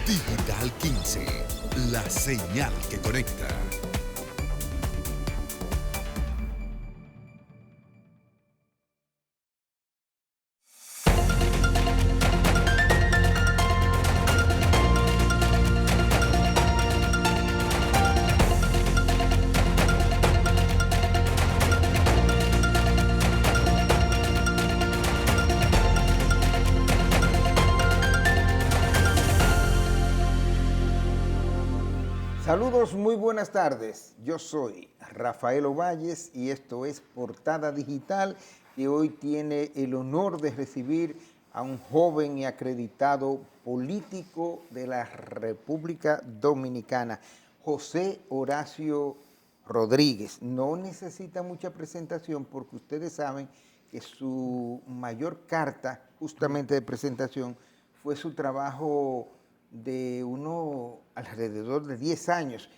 Digital 15, la señal que conecta. Saludos, muy buenas tardes. Yo soy Rafael Ovalles y esto es Portada Digital, que hoy tiene el honor de recibir a un joven y acreditado político de la República Dominicana, José Horacio Rodríguez. No necesita mucha presentación porque ustedes saben que su mayor carta justamente de presentación fue su trabajo de alrededor de 10 años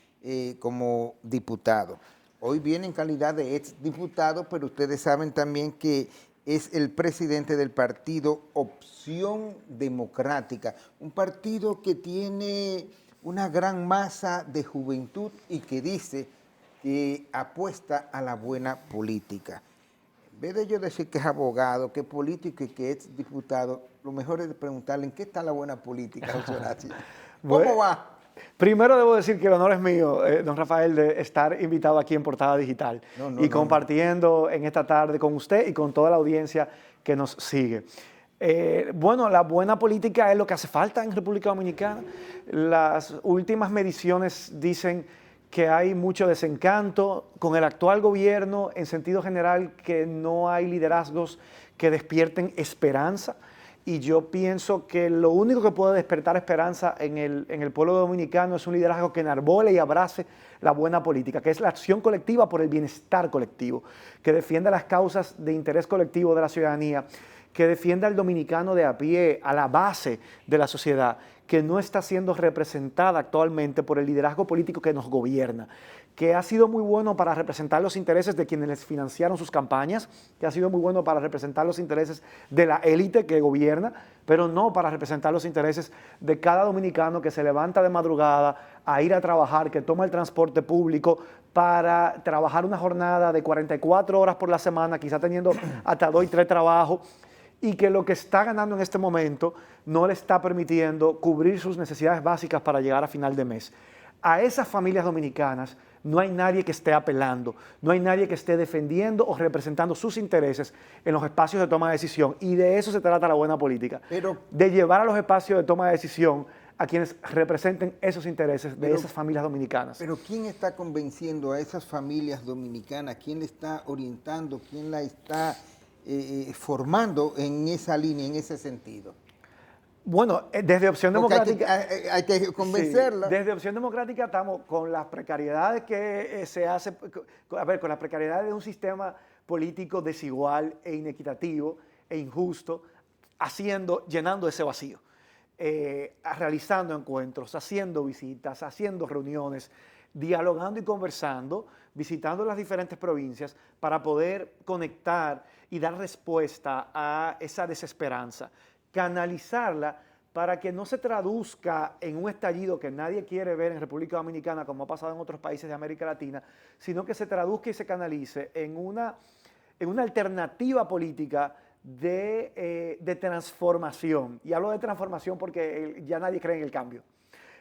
como diputado. Hoy viene en calidad de exdiputado, pero ustedes saben también que es el presidente del partido Opción Democrática, un partido que tiene una gran masa de juventud y que dice que apuesta a la buena política. En vez de yo decir que es abogado, que es político y que es diputado, lo mejor es preguntarle en qué está la buena política, José Horacio. ¿Cómo va? Primero debo decir que el honor es mío, don Rafael, de estar invitado aquí en Portada Digital y compartiendo en esta tarde con usted y con toda la audiencia que nos sigue. Bueno, la buena política es lo que hace falta en República Dominicana. Las últimas mediciones dicen que hay mucho desencanto con el actual gobierno, en sentido general, que no hay liderazgos que despierten esperanza. Y yo pienso que lo único que puede despertar esperanza en el pueblo dominicano es un liderazgo que enarbole y abrace la buena política, que es la acción colectiva por el bienestar colectivo, que defienda las causas de interés colectivo de la ciudadanía, que defienda al dominicano de a pie, a la base de la sociedad, que no está siendo representada actualmente por el liderazgo político que nos gobierna, que ha sido muy bueno para representar los intereses de quienes les financiaron sus campañas, que ha sido muy bueno para representar los intereses de la élite que gobierna, pero no para representar los intereses de cada dominicano que se levanta de madrugada a ir a trabajar, que toma el transporte público para trabajar una jornada de 44 horas por la semana, quizá teniendo hasta 2 y 3 trabajos, y que lo que está ganando en este momento no le está permitiendo cubrir sus necesidades básicas para llegar a final de mes. A esas familias dominicanas no hay nadie que esté apelando, no hay nadie que esté defendiendo o representando sus intereses en los espacios de toma de decisión. Y de eso se trata la buena política, de llevar a los espacios de toma de decisión a quienes representen esos intereses de esas familias dominicanas. Pero ¿quién está convenciendo a esas familias dominicanas? ¿Quién le está orientando? ¿Quién la está formando en esa línea, en ese sentido? Bueno, desde Opción Democrática... Hay que convencerla. Sí, desde Opción Democrática estamos con las precariedades que se hace... con las precariedades de un sistema político desigual e inequitativo e injusto, llenando ese vacío, realizando encuentros, haciendo visitas, haciendo reuniones, dialogando y conversando, visitando las diferentes provincias para poder conectar y dar respuesta a esa desesperanza, canalizarla para que no se traduzca en un estallido que nadie quiere ver en República Dominicana, como ha pasado en otros países de América Latina, sino que se traduzca y se canalice en una alternativa política de transformación. Y hablo de transformación porque ya nadie cree en el cambio.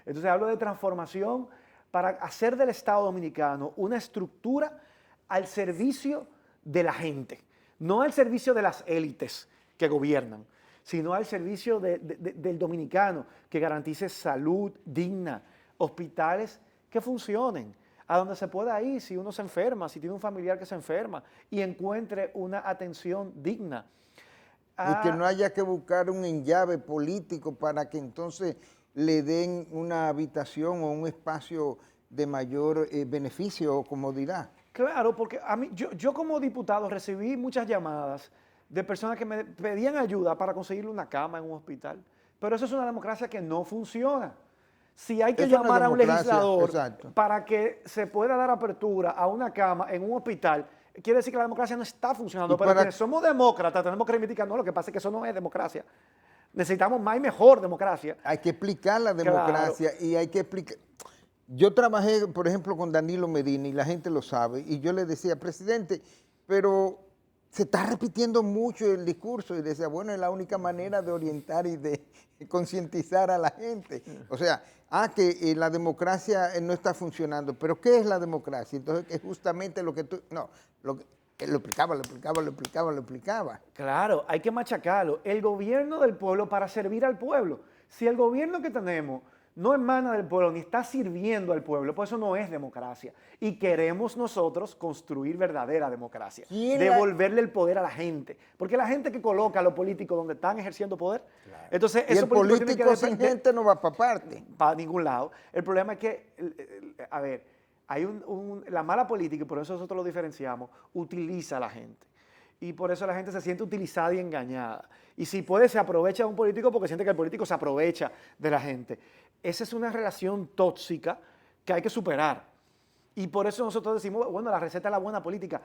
Entonces hablo de transformación para hacer del Estado Dominicano una estructura al servicio de la gente, no al servicio de las élites que gobiernan, sino al servicio del dominicano, que garantice salud digna, hospitales que funcionen, a donde se pueda ir si uno se enferma, si tiene un familiar que se enferma, y encuentre una atención digna. Y que no haya que buscar un enllave político para que entonces le den una habitación o un espacio de mayor beneficio o comodidad. Claro, porque a mí, yo como diputado recibí muchas llamadas de personas que me pedían ayuda para conseguirle una cama en un hospital, pero eso es una democracia que no funciona. Si hay que Eso no es llamar a un democracia, legislador exacto. para que se pueda dar apertura a una cama en un hospital, quiere decir que la democracia no está funcionando. Y Pero para- quienes somos demócratas tenemos que reivindicar, no, lo que pasa es que eso no es democracia. Necesitamos más y mejor democracia. Hay que explicar la Claro. democracia y hay que explicar. Yo trabajé, por ejemplo, con Danilo Medina y la gente lo sabe, y yo le decía, presidente, pero se está repitiendo mucho el discurso, y decía, bueno, es la única manera de orientar y de concientizar a la gente. O sea, que la democracia no está funcionando, pero ¿qué es la democracia? Entonces, es justamente lo que tú, no, lo explicaba. Claro, hay que machacarlo. El gobierno del pueblo para servir al pueblo. Si el gobierno que tenemos no emana del pueblo ni está sirviendo al pueblo, pues eso no es democracia. Y queremos nosotros construir verdadera democracia. Devolverle el poder a la gente. Porque la gente que coloca a los políticos donde están ejerciendo poder, Claro. entonces Y esos el políticos tienen político que sin depender gente no va para parte. para ningún lado. El problema es que, a ver, hay la mala política, y por eso nosotros lo diferenciamos, utiliza a la gente. Y por eso la gente se siente utilizada y engañada. Y si puede, se aprovecha de un político porque siente que el político se aprovecha de la gente. Esa es una relación tóxica que hay que superar. Y por eso nosotros decimos, bueno, la receta es la buena política.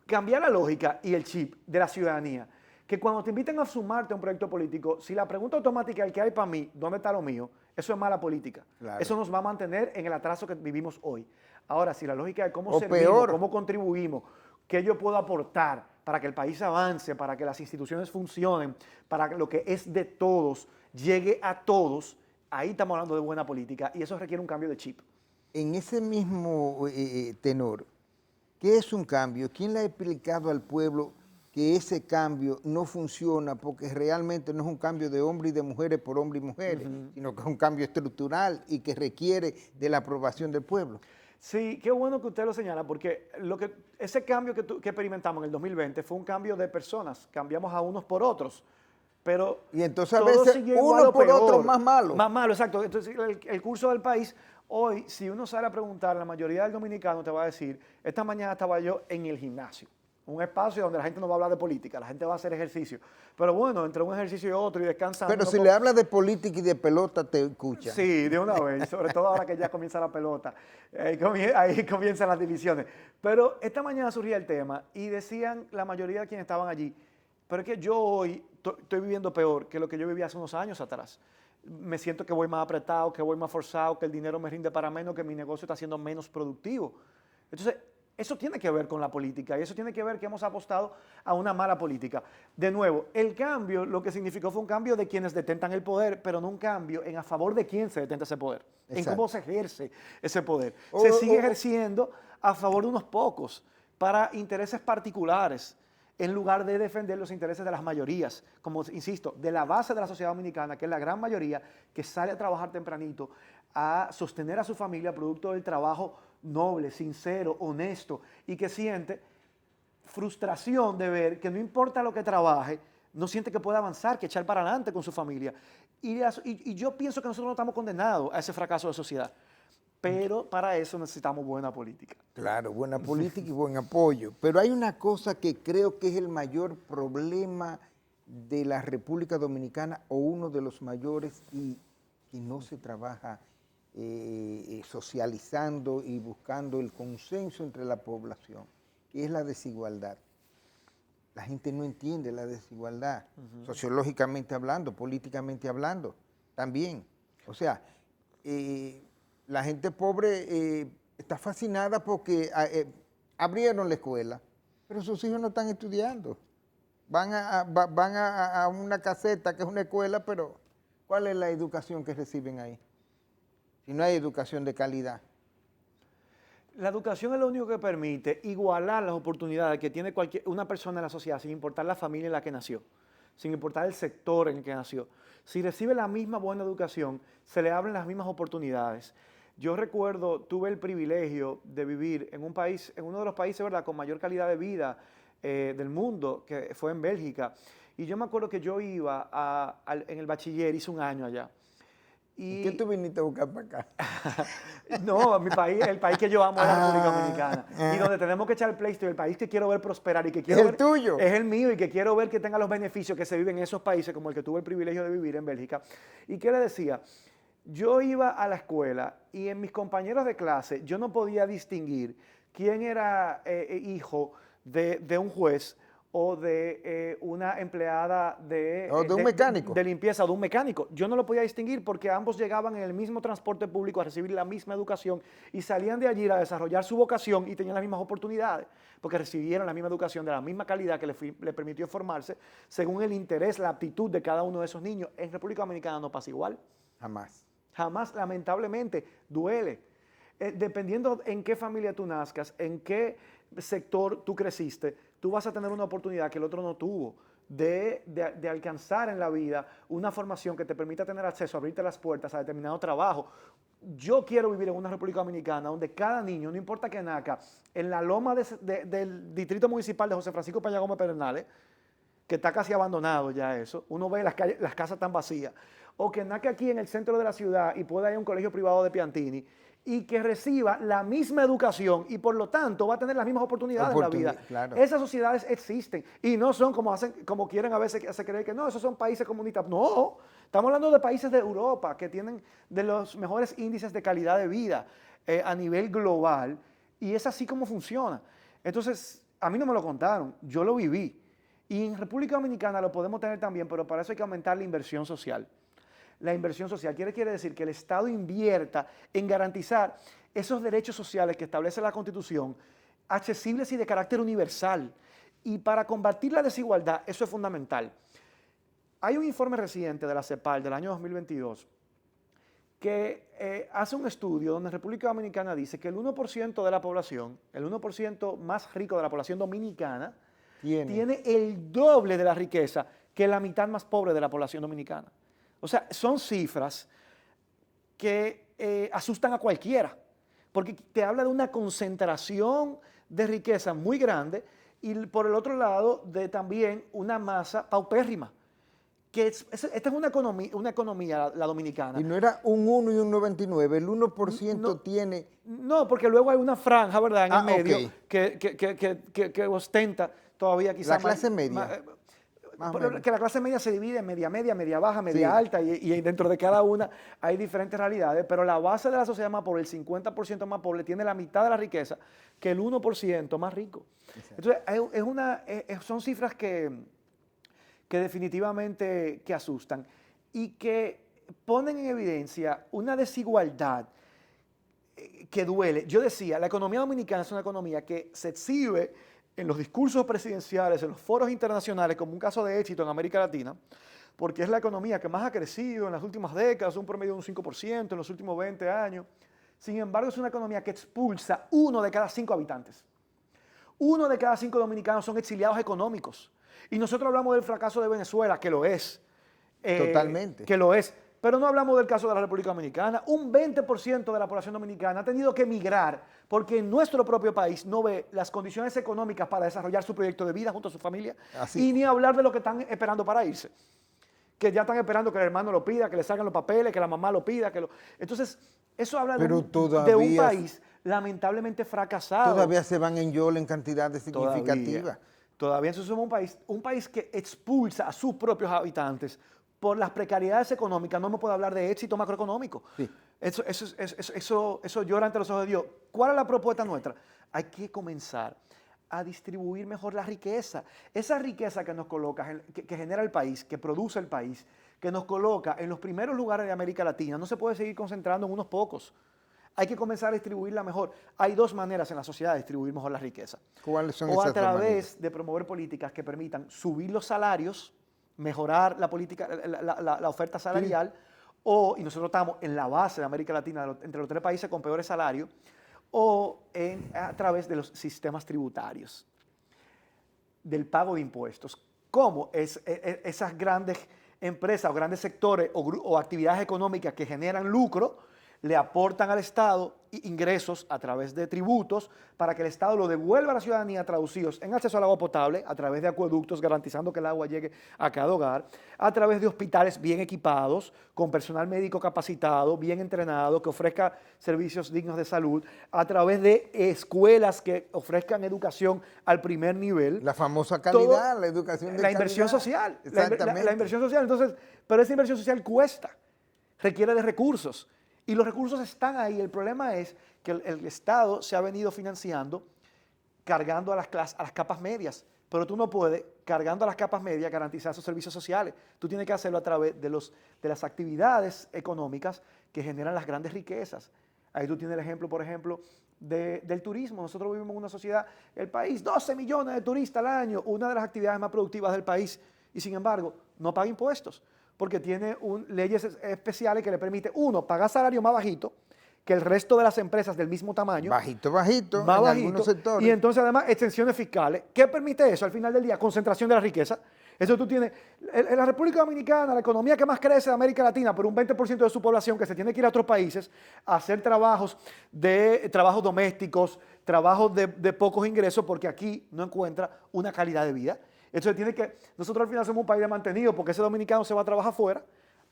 Cambiar la lógica y el chip de la ciudadanía. Que cuando te inviten a sumarte a un proyecto político, si la pregunta automática es el que hay para mí, ¿dónde está lo mío? Eso es mala política. Claro. Eso nos va a mantener en el atraso que vivimos hoy. Ahora, si la lógica es cómo O servimos, peor. cómo contribuimos, qué yo puedo aportar para que el país avance, para que las instituciones funcionen, para que lo que es de todos llegue a todos, ahí estamos hablando de buena política y eso requiere un cambio de chip. En ese mismo tenor, ¿qué es un cambio? ¿Quién le ha explicado al pueblo que ese cambio no funciona porque realmente no es un cambio de hombres y de mujeres por hombres y mujeres, sino que es un cambio estructural y que requiere de la aprobación del pueblo? Sí, qué bueno que usted lo señala, porque ese cambio que experimentamos en el 2020 fue un cambio de personas, cambiamos a unos por otros, pero Y entonces a todo veces siguió igual uno o por peor. otro más malo. Más malo, exacto. Entonces el curso del país, hoy, si uno sale a preguntar, la mayoría del dominicano te va a decir, esta mañana estaba yo en el gimnasio, un espacio donde la gente no va a hablar de política, la gente va a hacer ejercicio. Pero bueno, entre un ejercicio y otro y descansando. Pero si le hablas de política y de pelota, te escuchan. Sí, de una vez, sobre todo ahora que ya comienza la pelota, ahí comienzan las divisiones. Pero esta mañana surgía el tema y decían la mayoría de quienes estaban allí, pero es que yo hoy estoy viviendo peor que lo que yo vivía hace unos años atrás. Me siento que voy más apretado, que voy más forzado, que el dinero me rinde para menos, que mi negocio está siendo menos productivo. Entonces, eso tiene que ver con la política y eso tiene que ver que hemos apostado a una mala política. De nuevo, el cambio lo que significó fue un cambio de quienes detentan el poder, pero no un cambio en a favor de quién se detenta ese poder, Exacto. en cómo se ejerce ese poder. Se sigue ejerciendo a favor de unos pocos, para intereses particulares, en lugar de defender los intereses de las mayorías, como insisto, de la base de la sociedad dominicana, que es la gran mayoría que sale a trabajar tempranito, a sostener a su familia producto del trabajo noble, sincero, honesto, y que siente frustración de ver que no importa lo que trabaje, no siente que puede avanzar, que echar para adelante con su familia. Y yo pienso que nosotros no estamos condenados a ese fracaso de sociedad, pero para eso necesitamos buena política. Claro, buena política y buen apoyo. Pero hay una cosa que creo que es el mayor problema de la República Dominicana o uno de los mayores y que no se trabaja socializando y buscando el consenso entre la población, que es la desigualdad. La gente no entiende la desigualdad, sociológicamente hablando, políticamente hablando, también. O sea, la gente pobre está fascinada porque abrieron la escuela, pero sus hijos no están estudiando. Van a una caseta que es una escuela, pero ¿cuál es la educación que reciben ahí? Si no hay educación de calidad. La educación es lo único que permite igualar las oportunidades que tiene una persona en la sociedad, sin importar la familia en la que nació, sin importar el sector en el que nació. Si recibe la misma buena educación, se le abren las mismas oportunidades. Yo recuerdo, tuve el privilegio de vivir en un país, en uno de los países, ¿verdad?, con mayor calidad de vida del mundo, que fue en Bélgica. Y yo me acuerdo que yo iba en el bachiller, hice un año allá. ¿Y qué tú viniste a buscar para acá? No, mi país, el país que yo amo es la República Dominicana. Y donde tenemos que echar el pleito, el país que quiero ver prosperar y que quiero ¿Es ver... el tuyo? Es el mío y que quiero ver que tenga los beneficios que se viven en esos países, como el que tuve el privilegio de vivir en Bélgica. ¿Y qué le decía? yo iba a la escuela y en mis compañeros de clase yo no podía distinguir quién era hijo de un juez o de una empleada o de un mecánico. De limpieza, o de un mecánico. Yo no lo podía distinguir porque ambos llegaban en el mismo transporte público a recibir la misma educación y salían de allí a desarrollar su vocación y tenían las mismas oportunidades, porque recibieron la misma educación de la misma calidad que le permitió formarse según el interés, la aptitud de cada uno de esos niños. En República Dominicana no pasa igual. Jamás. Jamás, lamentablemente, duele. Dependiendo en qué familia tú nazcas, en qué sector tú creciste, tú vas a tener una oportunidad que el otro no tuvo de alcanzar en la vida una formación que te permita tener acceso, abrirte las puertas a determinado trabajo. Yo quiero vivir en una República Dominicana donde cada niño, no importa que nazca, en la loma del distrito municipal de José Francisco Peña Gómez Pedernales, que está casi abandonado ya eso, uno ve las casas tan vacías, o que nazca aquí en el centro de la ciudad y pueda ir a un colegio privado de Piantini, y que reciba la misma educación y por lo tanto va a tener las mismas oportunidades en la vida. Claro. Esas sociedades existen y no son como quieren a veces hacer creer que no, esos son países comunistas. No, estamos hablando de países de Europa que tienen de los mejores índices de calidad de vida a nivel global y es así como funciona. Entonces, a mí no me lo contaron, yo lo viví. Y en República Dominicana lo podemos tener también, pero para eso hay que aumentar la inversión social. La inversión social quiere decir que el Estado invierta en garantizar esos derechos sociales que establece la Constitución, accesibles y de carácter universal. Y para combatir la desigualdad, eso es fundamental. Hay un informe reciente de la CEPAL del año 2022 que hace un estudio donde República Dominicana dice que el 1% de la población, el 1% más rico de la población dominicana, tiene el doble de la riqueza que la mitad más pobre de la población dominicana. O sea, son cifras que asustan a cualquiera, porque te habla de una concentración de riqueza muy grande y por el otro lado de también una masa paupérrima. Esta es una economía, la dominicana. Y no era un 1 y un 99, el 1% no, tiene... No, porque luego hay una franja, ¿verdad?, en el medio, okay, que ostenta todavía quizás... La clase media. Que la clase media se divide en media baja, media alta, y dentro de cada una hay diferentes realidades, pero la base de la sociedad más pobre, el 50% más pobre, tiene la mitad de la riqueza que el 1% más rico. Exacto. Entonces, son cifras que definitivamente que asustan y que ponen en evidencia una desigualdad que duele. Yo decía, la economía dominicana es una economía que se exhibe en los discursos presidenciales, en los foros internacionales, como un caso de éxito en América Latina, porque es la economía que más ha crecido en las últimas décadas, un promedio de un 5% en los últimos 20 años. Sin embargo, es una economía que expulsa 1 de cada 5 habitantes. 1 de cada 5 dominicanos son exiliados económicos. Y nosotros hablamos del fracaso de Venezuela, que lo es. Totalmente. Que lo es. Pero no hablamos del caso de la República Dominicana. Un 20% de la población dominicana ha tenido que emigrar porque en nuestro propio país no ve las condiciones económicas para desarrollar su proyecto de vida junto a su familia. Así. Y ni hablar de lo que están esperando para irse. Que ya están esperando que el hermano lo pida, que le salgan los papeles, que la mamá lo pida. Entonces, eso habla de un país lamentablemente fracasado. Todavía se van en YOL en cantidades significativas. Todavía eso somos un país que expulsa a sus propios habitantes por las precariedades económicas. No me puedo hablar de éxito macroeconómico. Sí. Eso llora ante los ojos de Dios. ¿Cuál es la propuesta nuestra? Hay que comenzar a distribuir mejor la riqueza. Esa riqueza que nos coloca, que genera el país, que produce el país, que nos coloca en los primeros lugares de América Latina, no se puede seguir concentrando en unos pocos. Hay que comenzar a distribuirla mejor. Hay 2 maneras en la sociedad de distribuir mejor la riqueza. ¿Cuáles son esas 2 maneras? O a través de promover políticas que permitan subir los salarios, mejorar la política, la oferta salarial, y nosotros estamos en la base de América Latina, entre los 3 países con peores salarios, o a través de los sistemas tributarios, del pago de impuestos. ¿Cómo esas grandes empresas o grandes sectores o actividades económicas que generan lucro le aportan al Estado ingresos a través de tributos para que el Estado lo devuelva a la ciudadanía traducidos en acceso al agua potable a través de acueductos garantizando que el agua llegue a cada hogar, a través de hospitales bien equipados, con personal médico capacitado, bien entrenado, que ofrezca servicios dignos de salud, a través de escuelas que ofrezcan educación al primer nivel. La famosa calidad, la educación de calidad. La inversión social. Exactamente. La inversión social. Entonces, pero esa inversión social cuesta. requiere de recursos. Y los recursos están ahí. El problema es que el Estado se ha venido financiando cargando a las capas medias. Pero tú no puedes, cargando a las capas medias, garantizar esos servicios sociales. Tú tienes que hacerlo a través de las actividades económicas que generan las grandes riquezas. Ahí tú tienes el ejemplo, por ejemplo, del turismo. Nosotros vivimos en una sociedad, el país, 12 millones de turistas al año, una de las actividades más productivas del país, y sin embargo, no paga impuestos, porque tiene leyes especiales que le permiten, uno, pagar salario más bajito que el resto de las empresas del mismo tamaño. Bajito, más en bajito, algunos sectores. Y entonces además exenciones fiscales. ¿Qué permite eso al final del día? Concentración de la riqueza. Eso tú tienes, en la República Dominicana, la economía que más crece de América Latina, pero un 20% de su población que se tiene que ir a otros países a hacer trabajos domésticos, trabajos de pocos ingresos, porque aquí no encuentra una calidad de vida. Entonces nosotros al final somos un país de mantenido, porque ese dominicano se va a trabajar afuera,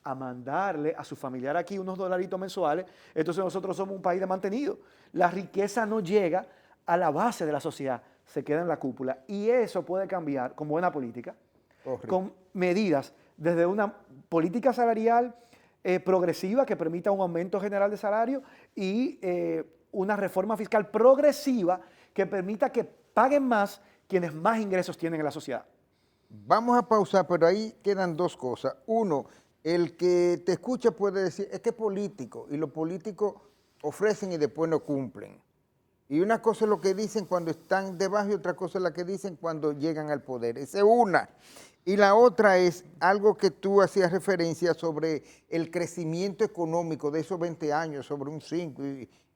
a mandarle a su familiar aquí unos dolaritos mensuales. Entonces nosotros somos un país de mantenido. La riqueza no llega a la base de la sociedad, se queda en la cúpula. Y eso puede cambiar con buena política, con medidas desde una política salarial progresiva que permita un aumento general de salario y una reforma fiscal progresiva que permita que paguen más quienes más ingresos tienen en la sociedad. Vamos a pausar, pero ahí quedan dos cosas. Uno, el que te escucha puede decir, es que es político, y los políticos ofrecen y después no cumplen. Y una cosa es lo que dicen cuando están debajo y otra cosa es la que dicen cuando llegan al poder. Esa es una. Y la otra es algo que tú hacías referencia sobre el crecimiento económico de esos 20 años, sobre un 5,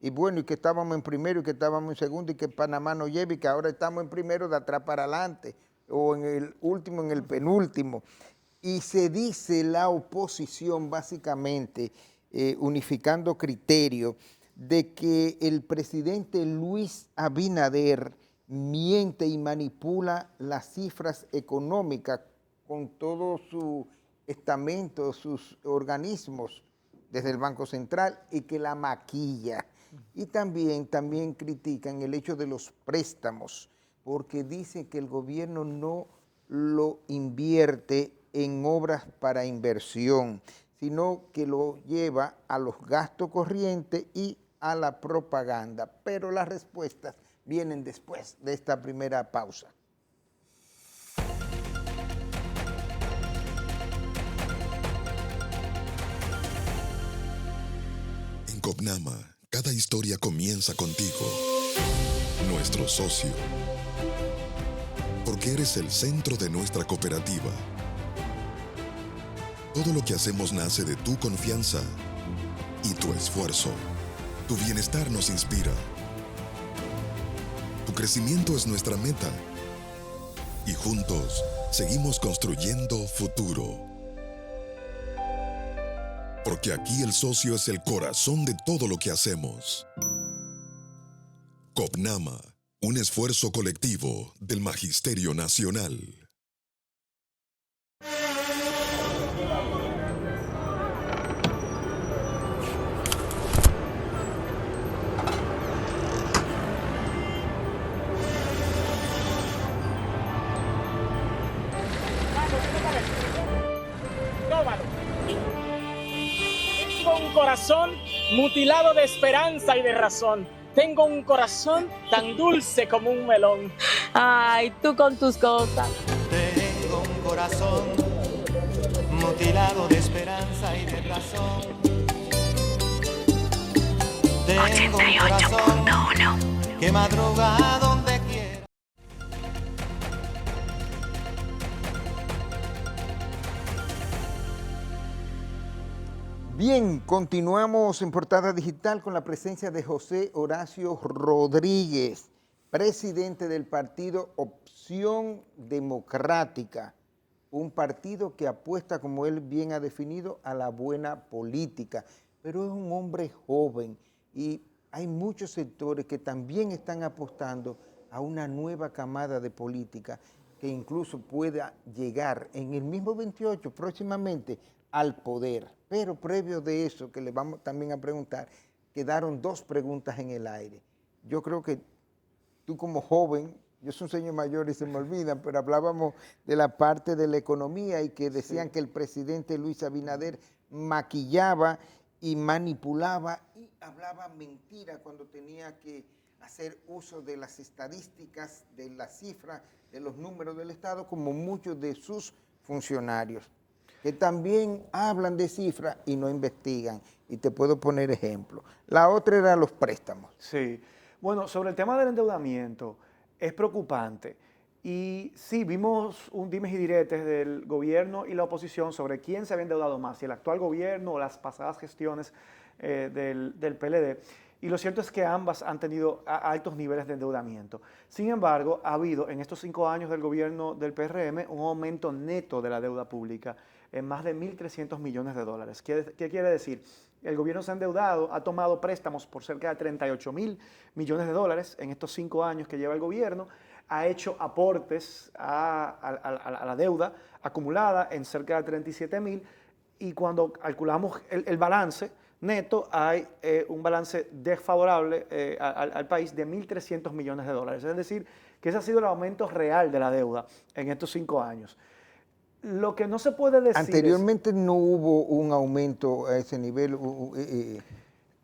y bueno, y que estábamos en primero y que estábamos en segundo y que Panamá no lleva y que ahora estamos en primero de atrás para adelante, o en el último, en el penúltimo. Y se dice la oposición básicamente, unificando criterios, de que el presidente Luis Abinader miente y manipula las cifras económicas con todo su estamento, sus organismos, desde el Banco Central, y que la maquilla. Y también critican el hecho de los préstamos, porque dicen que el gobierno no lo invierte en obras para inversión, sino que lo lleva a los gastos corrientes y a la propaganda. Pero las respuestas vienen después de esta primera pausa. En Copnama, cada historia comienza contigo, nuestro socio. Porque eres el centro de nuestra cooperativa. Todo lo que hacemos nace de tu confianza y tu esfuerzo. Tu bienestar nos inspira. Tu crecimiento es nuestra meta. Y juntos seguimos construyendo futuro. Porque aquí el socio es el corazón de todo lo que hacemos. Copnama, un esfuerzo colectivo del Magisterio Nacional. Tengo un corazón mutilado de esperanza y de razón. Tengo un corazón tan dulce como un melón. Ay, tú con tus cosas. Tengo un corazón mutilado de esperanza y de razón. Tengo un corazón que madruga donde quiera. Bien, continuamos en Portada Digital con la presencia de José Horacio Rodríguez, presidente del partido Opción Democrática, un partido que apuesta, como él bien ha definido, a la buena política, pero es un hombre joven y hay muchos sectores que también están apostando a una nueva camada de política que incluso pueda llegar en el mismo 28 próximamente al poder. Pero previo de eso, que le vamos también a preguntar, quedaron dos preguntas en el aire. Yo creo que tú como joven, yo soy un señor mayor y se me olvidan, pero hablábamos de la parte de la economía y que decían que el presidente Luis Abinader maquillaba y manipulaba y hablaba mentira cuando tenía que hacer uso de las estadísticas, de las cifras, de los números del Estado, como muchos de sus funcionarios, que también hablan de cifras y no investigan. Y te puedo poner ejemplos. La otra era los préstamos. Sí. Bueno, sobre el tema del endeudamiento, es preocupante. Y sí, vimos un dimes y diretes del gobierno y la oposición sobre quién se había endeudado más, si el actual gobierno o las pasadas gestiones del PLD. Y lo cierto es que ambas han tenido altos niveles de endeudamiento. Sin embargo, ha habido en estos 5 años del gobierno del PRM un aumento neto de la deuda pública en más de 1.300 millones de dólares. ¿Qué quiere decir? El gobierno se ha endeudado, ha tomado préstamos por cerca de 38.000 millones de dólares en estos 5 años que lleva el gobierno, ha hecho aportes a la deuda acumulada en cerca de 37.000, y cuando calculamos el balance neto, hay un balance desfavorable al país de 1.300 millones de dólares. Es decir, que ese ha sido el aumento real de la deuda en estos 5 años. Lo que no se puede decir anteriormente no hubo un aumento a ese nivel,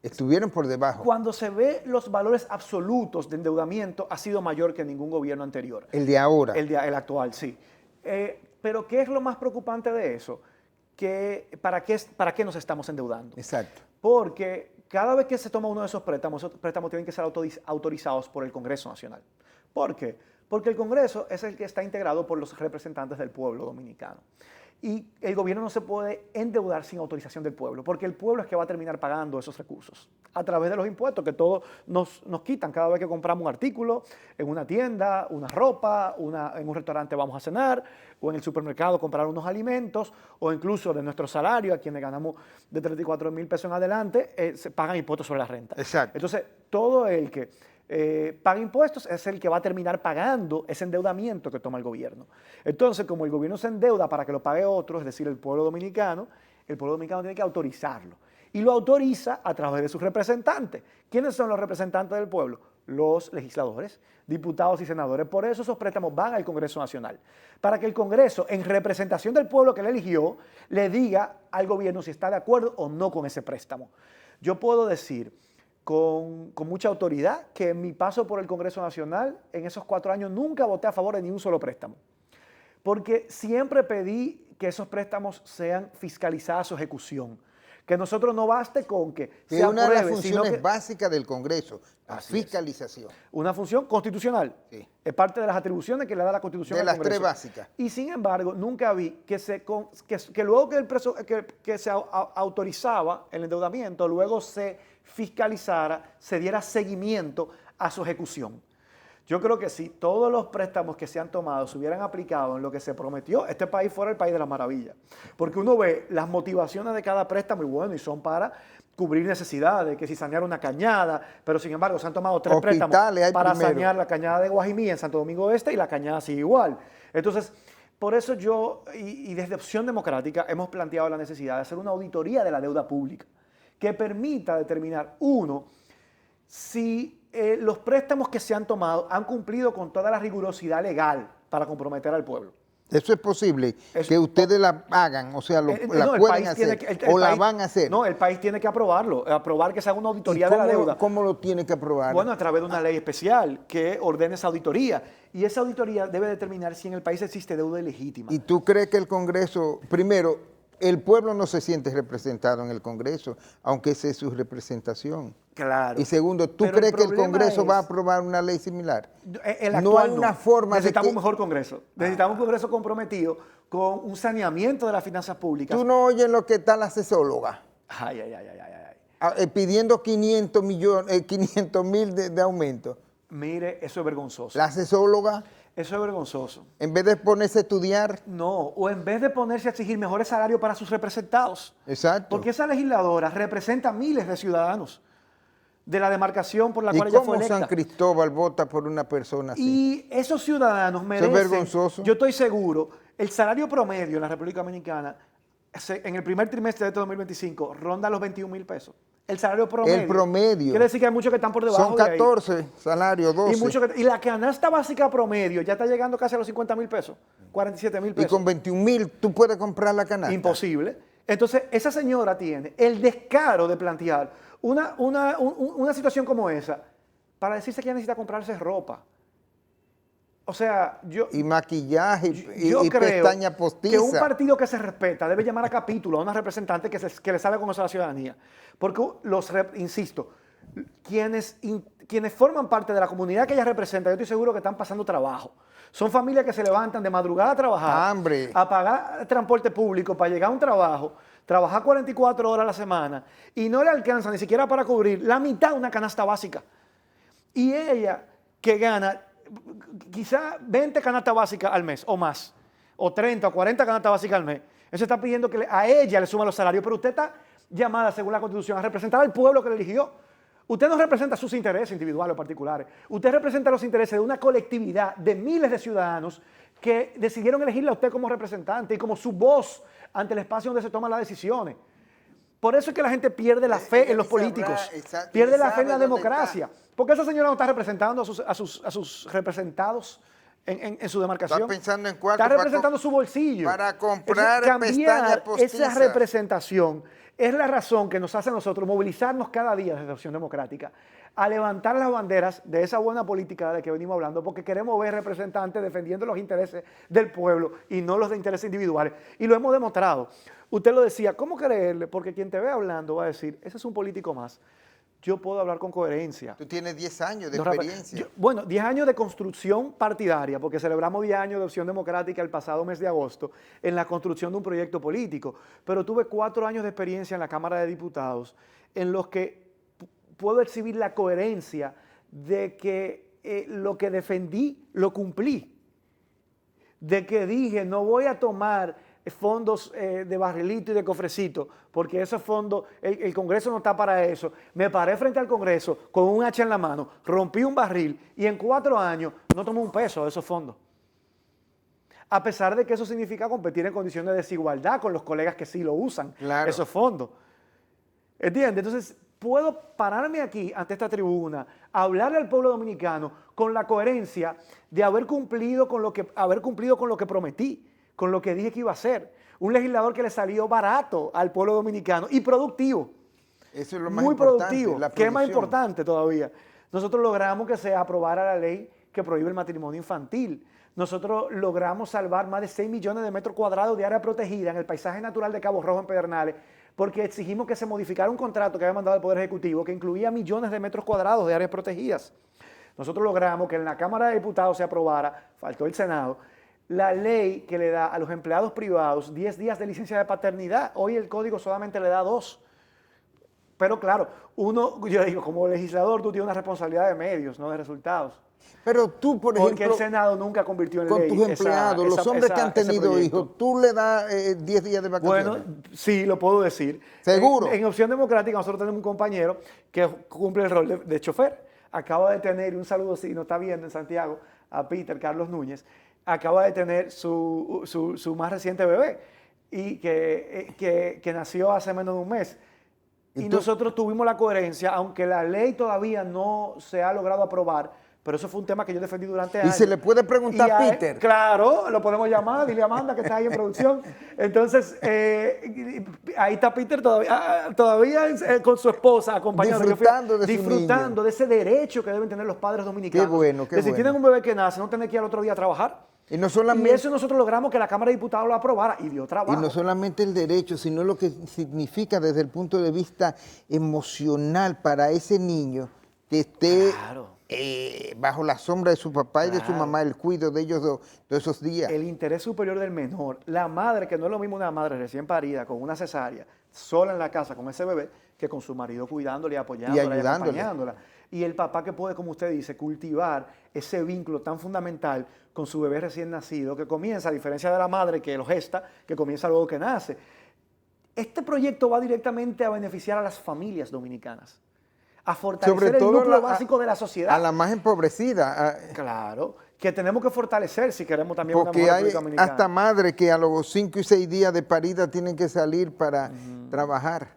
estuvieron por debajo. Cuando se ve los valores absolutos de endeudamiento, ha sido mayor que ningún gobierno anterior. El de ahora. El actual, sí. Pero ¿qué es lo más preocupante de eso? ¿Para qué nos estamos endeudando? Exacto. Porque cada vez que se toma uno de esos préstamos tienen que ser autorizados por el Congreso Nacional. ¿Por qué? Porque el Congreso es el que está integrado por los representantes del pueblo dominicano. Y el gobierno no se puede endeudar sin autorización del pueblo, porque el pueblo es que va a terminar pagando esos recursos a través de los impuestos que todos nos quitan cada vez que compramos un artículo en una tienda, una ropa, en un restaurante vamos a cenar, o en el supermercado comprar unos alimentos, o incluso de nuestro salario, a quienes ganamos de 34.000 pesos en adelante, se pagan impuestos sobre la renta. Exacto. Entonces, todo el que paga impuestos es el que va a terminar pagando ese endeudamiento que toma el gobierno. Entonces, como el gobierno se endeuda para que lo pague otro, es decir, el pueblo dominicano tiene que autorizarlo. Y lo autoriza a través de sus representantes. ¿Quiénes son los representantes del pueblo? Los legisladores, diputados y senadores. Por eso esos préstamos van al Congreso Nacional, para que el Congreso, en representación del pueblo que le eligió, le diga al gobierno si está de acuerdo o no con ese préstamo. Yo puedo decir con mucha autoridad que en mi paso por el Congreso Nacional, en esos 4 años, nunca voté a favor de ni un solo préstamo. Porque siempre pedí que esos préstamos sean fiscalizados su ejecución. Que nosotros no baste con que es una de las funciones básicas del Congreso, la fiscalización. Una función constitucional. Sí. Es parte de las atribuciones que le da la Constitución al Congreso. De las 3 básicas. Y sin embargo, nunca vi que luego que se autorizaba el endeudamiento, luego se fiscalizara, se diera seguimiento a su ejecución. Yo creo que si todos los préstamos que se han tomado se hubieran aplicado en lo que se prometió, este país fuera el país de la maravilla. Porque uno ve las motivaciones de cada préstamo y bueno, y son para cubrir necesidades, que si sanear una cañada, pero sin embargo se han tomado 3 préstamos para sanear la cañada de Guajimí en Santo Domingo Este y la cañada sigue igual. Entonces, por eso yo, y desde Opción Democrática, hemos planteado la necesidad de hacer una auditoría de la deuda pública que permita determinar, uno, si los préstamos que se han tomado han cumplido con toda la rigurosidad legal para comprometer al pueblo. ¿Eso es posible? Que ustedes la hagan, o sea, la pueden hacer, o la van a hacer. No, el país tiene que aprobarlo, aprobar que se haga una auditoría de la deuda. ¿Cómo lo tiene que aprobar? Bueno, a través de una ley especial que ordene esa auditoría. Y esa auditoría debe determinar si en el país existe deuda ilegítima. ¿Y tú crees que el Congreso, primero, el pueblo no se siente representado en el Congreso, aunque esa es su representación? Claro. Y segundo, ¿tú crees que el Congreso va a aprobar una ley similar? No hay una forma Necesitamos un mejor Congreso. Necesitamos un Congreso comprometido con un saneamiento de las finanzas públicas. ¿Tú no oyes lo que está la sesóloga? Ay. Pidiendo 500.000 de aumento. Mire, eso es vergonzoso. ¿La sesóloga? Eso es vergonzoso. En vez de ponerse a estudiar. No, o en vez de ponerse a exigir mejores salarios para sus representados. Exacto. Porque esa legisladora representa a miles de ciudadanos de la demarcación por la cual ella fue electa. ¿Y cómo San Cristóbal vota por una persona así? Y esos ciudadanos merecen, eso es vergonzoso. Yo estoy seguro, el salario promedio en la República Dominicana en el primer trimestre de este 2025 ronda los 21.000 pesos. El salario promedio. El promedio. Quiere decir que hay muchos que están por debajo. Son 14 salarios, 12. Y la canasta básica promedio ya está llegando casi a los 50.000 pesos, 47.000 pesos. Y con 21.000 tú puedes comprar la canasta. Imposible. Entonces, esa señora tiene el descaro de plantear una situación como esa para decirse que ella necesita comprarse ropa. O sea, y maquillaje y creo pestaña postiza. Que un partido que se respeta debe llamar a capítulo a una representante que le salga con eso a la ciudadanía. Porque insisto, quienes forman parte de la comunidad que ella representa, yo estoy seguro que están pasando trabajo. Son familias que se levantan de madrugada a trabajar, hambre, a pagar transporte público para llegar a un trabajo, trabajar 44 horas a la semana y no le alcanza ni siquiera para cubrir la mitad de una canasta básica. Y ella, que gana quizá 20 canastas básicas al mes o más, o 30 o 40 canastas básicas al mes, eso está pidiendo que a ella le suman los salarios, pero usted está llamada, según la Constitución, a representar al pueblo que le eligió. Usted no representa sus intereses individuales o particulares. Usted representa los intereses de una colectividad de miles de ciudadanos que decidieron elegirle a usted como representante y como su voz ante el espacio donde se toman las decisiones. Por eso es que la gente pierde la fe en los políticos, pierde la fe en la democracia. Porque esa señora no está representando a sus representados en su demarcación. Está pensando en cuarto. Está representando su bolsillo. Para comprar pestañas postizas. Esa representación es la razón que nos hace a nosotros movilizarnos cada día desde Opción Democrática a levantar las banderas de esa buena política de la que venimos hablando, porque queremos ver representantes defendiendo los intereses del pueblo y no los de intereses individuales. Y lo hemos demostrado. Usted lo decía, ¿cómo creerle? Porque quien te ve hablando va a decir, ese es un político más. Yo puedo hablar con coherencia. Tú tienes 10 años de experiencia. 10 años de construcción partidaria, porque celebramos 10 años de Opción Democrática el pasado mes de agosto en la construcción de un proyecto político. Pero tuve 4 años de experiencia en la Cámara de Diputados en los que puedo exhibir la coherencia de que lo que defendí lo cumplí. De que dije, no voy a tomar fondos de barrilito y de cofrecito, porque esos fondos, el Congreso no está para eso. Me paré frente al Congreso con un hacha en la mano, rompí un barril y en 4 años no tomé un peso de esos fondos. A pesar de que eso significa competir en condiciones de desigualdad con los colegas que sí lo usan, esos fondos. ¿Entiendes? Entonces, puedo pararme aquí ante esta tribuna, hablarle al pueblo dominicano con la coherencia de haber cumplido con lo que prometí, con lo que dije que iba a hacer. Un legislador que le salió barato al pueblo dominicano y productivo. Eso es lo más muy importante, productivo. la ¿Qué es más producción? importante todavía? Nosotros logramos que se aprobara la ley que prohíbe el matrimonio infantil. Nosotros logramos salvar más de 6 millones de metros cuadrados de área protegida en el paisaje natural de Cabo Rojo en Pedernales, porque exigimos que se modificara un contrato que había mandado el Poder Ejecutivo que incluía millones de metros cuadrados de áreas protegidas. Nosotros logramos que en la Cámara de Diputados se aprobara, faltó el Senado, la ley que le da a los empleados privados 10 días de licencia de paternidad. Hoy el código solamente le da 2. Pero claro, yo digo, como legislador tú tienes una responsabilidad de medios, no de resultados. Pero tú, por ejemplo, porque el Senado nunca convirtió en ley con tus empleados, los hombres que han tenido hijos, ¿tú le das 10 días de vacaciones? Bueno, sí, lo puedo decir. ¿Seguro? En Opción Democrática nosotros tenemos un compañero que cumple el rol de chofer. Acaba de tener, y un saludo si no está viendo en Santiago, a Peter Carlos Núñez, acaba de tener su más reciente bebé, y que nació hace menos de un mes. Y nosotros tuvimos la coherencia, aunque la ley todavía no se ha logrado aprobar, pero eso fue un tema que yo defendí durante años. ¿Y se le puede preguntar a Peter? Claro, lo podemos llamar, dile a Amanda que está ahí en producción. Entonces, ahí está Peter todavía con su esposa, acompañando. Disfrutando de ese derecho que deben tener los padres dominicanos. Qué bueno, qué bueno. Si tienen un bebé que nace, no tener que ir al otro día a trabajar. Y eso nosotros logramos que la Cámara de Diputados lo aprobara y dio trabajo. Y no solamente el derecho, sino lo que significa desde el punto de vista emocional para ese niño que esté bajo la sombra de su papá y de su mamá, el cuidado de ellos de esos días. El interés superior del menor, la madre, que no es lo mismo una madre recién parida con una cesárea, sola en la casa con ese bebé, que con su marido cuidándola, apoyándola y acompañándola. Y el papá que puede, como usted dice, cultivar ese vínculo tan fundamental con su bebé recién nacido, que comienza, a diferencia de la madre que lo gesta, que comienza luego que nace. Este proyecto va directamente a beneficiar a las familias dominicanas, a fortalecer el núcleo básico de la sociedad. A la más empobrecida. Claro, que tenemos que fortalecer si queremos también porque una mejor hay República Dominicana. hasta madres que a los 5 y 6 días de parida tienen que salir para trabajar.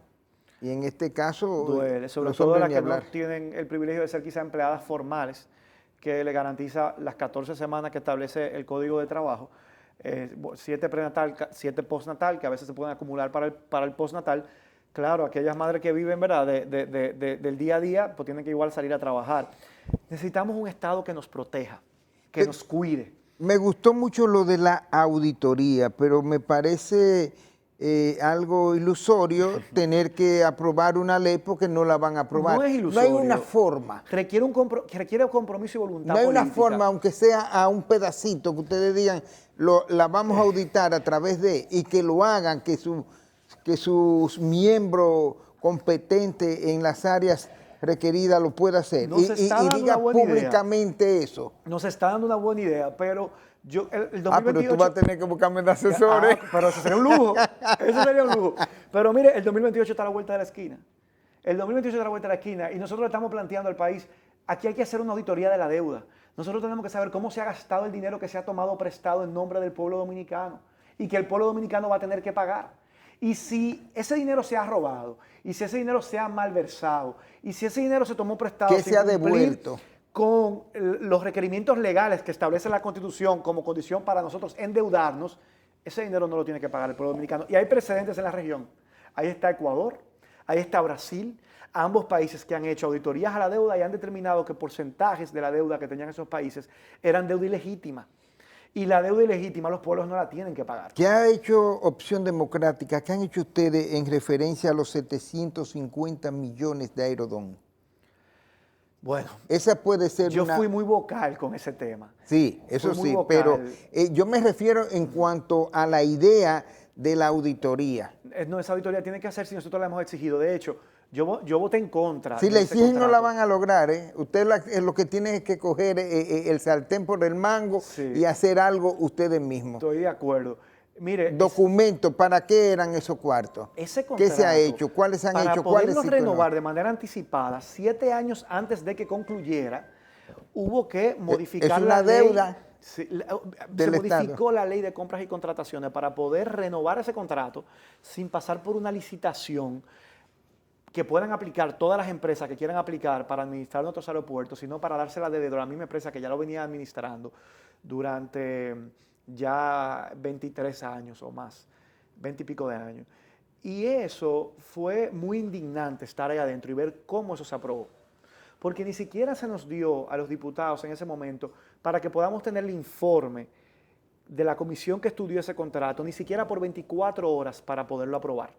Y en este caso, duele, sobre todo las que no tienen el privilegio de ser quizá empleadas formales, que le garantiza las 14 semanas que establece el Código de Trabajo. 7 prenatal, 7 postnatal, que a veces se pueden acumular para el postnatal. Claro, aquellas madres que viven, ¿verdad?, del día a día, pues tienen que igual salir a trabajar. Necesitamos un Estado que nos proteja, que nos cuide. Me gustó mucho lo de la auditoría, pero me parece algo ilusorio tener que aprobar una ley porque no la van a aprobar. No es ilusorio. No hay una forma. Requiere compromiso y voluntad No hay una política. forma, aunque sea a un pedacito, que ustedes digan, la vamos a auditar a través de, y que lo hagan, que sus miembros competentes en las áreas requeridas lo pueda hacer. Y diga públicamente eso. Nos está dando una buena idea, pero el 2028... pero tú vas a tener que buscarme de asesores. Pero eso sería un lujo. Eso sería un lujo. Pero mire, el 2028 está a la vuelta de la esquina. El 2028 está a la vuelta de la esquina y nosotros le estamos planteando al país, aquí hay que hacer una auditoría de la deuda. Nosotros tenemos que saber cómo se ha gastado el dinero que se ha tomado prestado en nombre del pueblo dominicano y que el pueblo dominicano va a tener que pagar. Y si ese dinero se ha robado, y si ese dinero se ha malversado, y si ese dinero se tomó prestado que se ha devuelto con los requerimientos legales que establece la Constitución como condición para nosotros endeudarnos, ese dinero no lo tiene que pagar el pueblo dominicano. Y hay precedentes en la región. Ahí está Ecuador, ahí está Brasil, ambos países que han hecho auditorías a la deuda y han determinado que porcentajes de la deuda que tenían esos países eran deuda ilegítima. Y la deuda ilegítima los pueblos no la tienen que pagar. ¿Qué ha hecho Opción Democrática? ¿Qué han hecho ustedes en referencia a los 750 millones de Aerodón? Bueno, esa puede ser yo fui muy vocal con ese tema. Sí, eso sí, pero yo me refiero en cuanto a la idea de la auditoría. No, esa auditoría tiene que hacerse y nosotros la hemos exigido. De hecho, yo voté en contra. Si le exigen no la van a lograr, ¿eh? Usted lo que tiene es que coger el sartén por el mango y hacer algo ustedes mismos. Estoy de acuerdo. Mire, documento, ¿para qué eran esos cuartos? Ese contrato, ¿qué se ha hecho? ¿Cuáles se han hecho? Para poderlos renovar de manera anticipada, 7 años antes de que concluyera, hubo que modificar la ley. Es una deuda. Se modificó la ley de compras y contrataciones para poder renovar ese contrato sin pasar por una licitación que puedan aplicar todas las empresas que quieran aplicar para administrar nuestros aeropuertos, sino para dársela de la misma empresa que ya lo venía administrando durante ya 23 años o más, 20 y pico de años. Y eso fue muy indignante estar ahí adentro y ver cómo eso se aprobó. Porque ni siquiera se nos dio a los diputados en ese momento para que podamos tener el informe de la comisión que estudió ese contrato, ni siquiera por 24 horas para poderlo aprobar.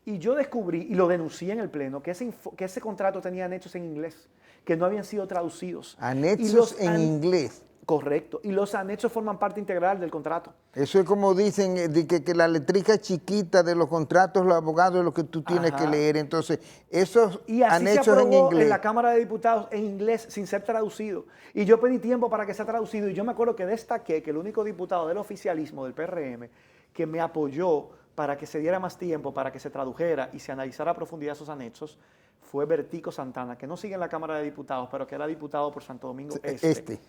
Y yo descubrí, y lo denuncié en el Pleno, que ese contrato tenía anexos en inglés, que no habían sido traducidos. Anexos en inglés. Correcto. Y los anexos forman parte integral del contrato. Eso es como dicen, que la letrica chiquita de los contratos, los abogados, es lo que tú tienes que leer. Entonces, esos anexos en inglés. En la Cámara de Diputados en inglés sin ser traducido. Y yo pedí tiempo para que sea traducido. Y yo me acuerdo que destaqué que el único diputado del oficialismo, del PRM, que me apoyó para que se diera más tiempo, para que se tradujera y se analizara a profundidad esos anexos, fue Bertico Santana, que no sigue en la Cámara de Diputados, pero que era diputado por Santo Domingo Este.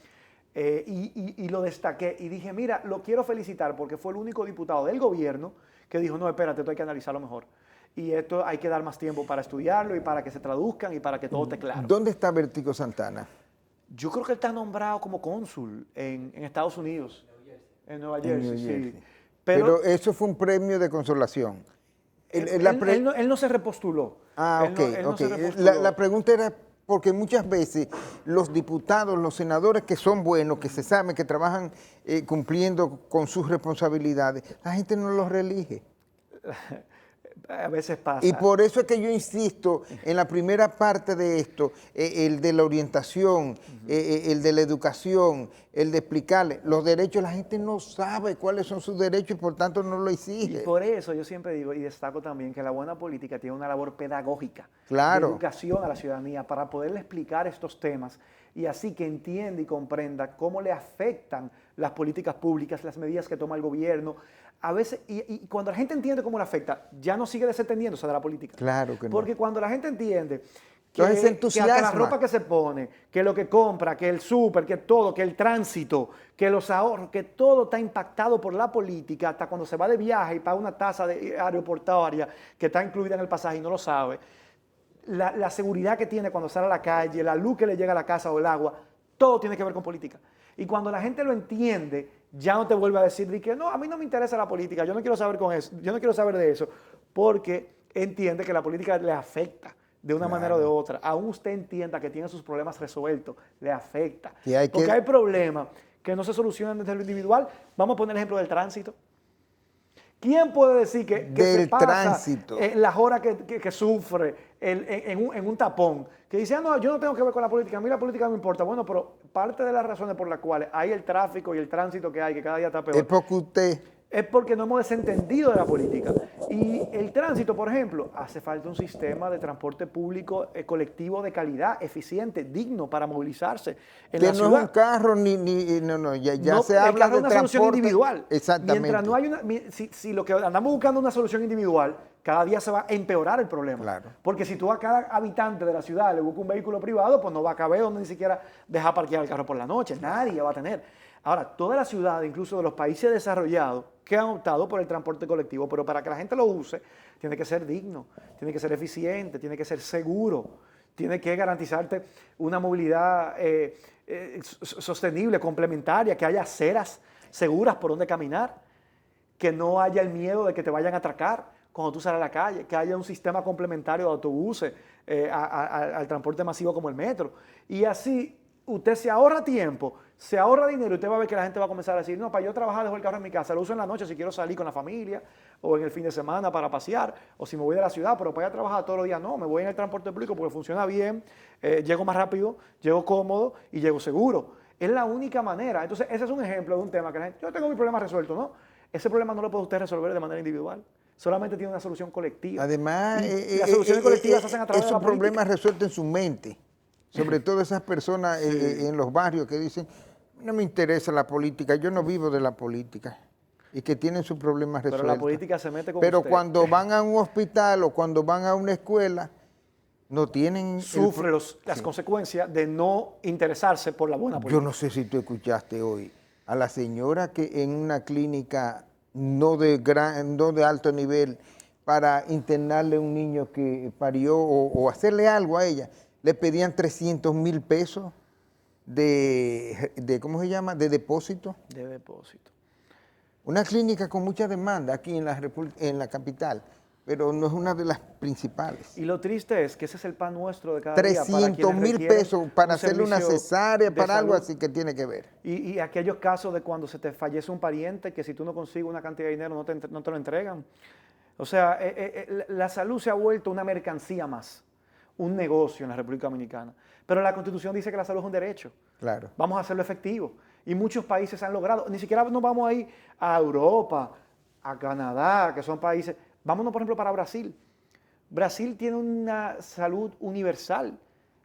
Y lo destaqué y dije, mira, lo quiero felicitar porque fue el único diputado del gobierno que dijo, no, espérate, esto hay que analizarlo mejor. Y esto hay que dar más tiempo para estudiarlo y para que se traduzcan y para que todo esté claro. ¿Dónde está Bertico Santana? Yo creo que él está nombrado como cónsul en Estados Unidos. En Nueva Jersey, sí. Pero eso fue un premio de consolación. Él no se repostuló. Ok. La pregunta era porque muchas veces los diputados, los senadores que son buenos, que se saben, que trabajan cumpliendo con sus responsabilidades, la gente no los reelige. A veces pasa. Y por eso es que yo insisto en la primera parte de esto, el de la orientación, el de la educación, el de explicarle los derechos. La gente no sabe cuáles son sus derechos y por tanto no lo exige. Y por eso yo siempre digo y destaco también que la buena política tiene una labor pedagógica, claro, de educación a la ciudadanía para poderle explicar estos temas y así que entienda y comprenda cómo le afectan las políticas públicas, las medidas que toma el gobierno. A veces, y cuando la gente entiende cómo le afecta, ya no sigue desentendiéndose de la política. Claro que no. Porque cuando la gente entiende que hasta la ropa que se pone, que lo que compra, que el súper, que todo, que el tránsito, que los ahorros, que todo está impactado por la política, hasta cuando se va de viaje y paga una tasa aeroportuaria que está incluida en el pasaje y no lo sabe, la seguridad que tiene cuando sale a la calle, la luz que le llega a la casa o el agua, todo tiene que ver con política. Y cuando la gente lo entiende, ya no te vuelve a decir de que no, a mí no me interesa la política, yo no quiero saber con eso, yo no quiero saber de eso, porque entiende que la política le afecta de una manera o de otra. Aún usted entienda que tiene sus problemas resueltos, le afecta. Porque hay problemas que no se solucionan desde lo individual. Vamos a poner el ejemplo del tránsito. ¿Quién puede decir que se pasa las horas que sufre en un tapón? Que dice, no, yo no tengo que ver con la política, a mí la política no me importa. Bueno, pero parte de las razones por las cuales hay el tráfico y el tránsito que hay, que cada día está peor, es porque no hemos desentendido de la política. Y el tránsito, por ejemplo, hace falta un sistema de transporte público colectivo de calidad, eficiente, digno para movilizarse en la ciudad. No es un carro ya se habla de una transporte solución individual. Exactamente. Mientras no hay si lo que andamos buscando una solución individual, cada día se va a empeorar el problema. Claro. Porque si tú a cada habitante de la ciudad le buscas un vehículo privado, pues no va a caber donde ni siquiera dejar parquear el carro por la noche. Nadie va a tener. Ahora, todas las ciudades, incluso de los países desarrollados, que han optado por el transporte colectivo, pero para que la gente lo use, tiene que ser digno, tiene que ser eficiente, tiene que ser seguro, tiene que garantizarte una movilidad sostenible, complementaria, que haya aceras seguras por donde caminar, que no haya el miedo de que te vayan a atracar cuando tú sales a la calle, que haya un sistema complementario de autobuses al transporte masivo como el metro. Y así usted se ahorra tiempo, se ahorra dinero y usted va a ver que la gente va a comenzar a decir, no, para yo trabajar dejo el carro en mi casa, lo uso en la noche si quiero salir con la familia o en el fin de semana para pasear o si me voy de la ciudad, pero para ir a trabajar todos los días no, me voy en el transporte público porque funciona bien, llego más rápido, llego cómodo y llego seguro. Es la única manera. Entonces ese es un ejemplo de un tema que la gente, yo tengo mi problema resuelto, ¿no? Ese problema no lo puede usted resolver de manera individual. Solamente tiene una solución colectiva. Además, las soluciones colectivas se hacen a través de la política. Esos problemas resueltos en su mente. Sobre todo esas personas en los barrios que dicen, no me interesa la política, yo no vivo de la política. Y que tienen sus problemas resueltos. Pero la política se mete con Pero usted. cuando van a un hospital o cuando van a una escuela, no tienen... Sufre las consecuencias de no interesarse por la buena política. Yo no sé si tú escuchaste hoy a la señora que en una clínica no de alto nivel para internarle a un niño que parió o hacerle algo a ella, le pedían 300,000 pesos de ¿cómo se llama? De depósito. De depósito. Una clínica con mucha demanda aquí en la capital, pero no es una de las principales. Y lo triste es que ese es el pan nuestro de cada 300,000 pesos para hacerle una cesárea, para algo así que tiene que ver. Y aquellos casos de cuando se te fallece un pariente, que si tú no consigues una cantidad de dinero no te lo entregan. O sea, la salud se ha vuelto una mercancía más, un negocio en la República Dominicana. Pero la Constitución dice que la salud es un derecho. Claro. Vamos a hacerlo efectivo. Y muchos países han logrado. Ni siquiera nos vamos a ir a Europa, a Canadá, que son países. Vámonos, por ejemplo, para Brasil. Brasil tiene una salud universal,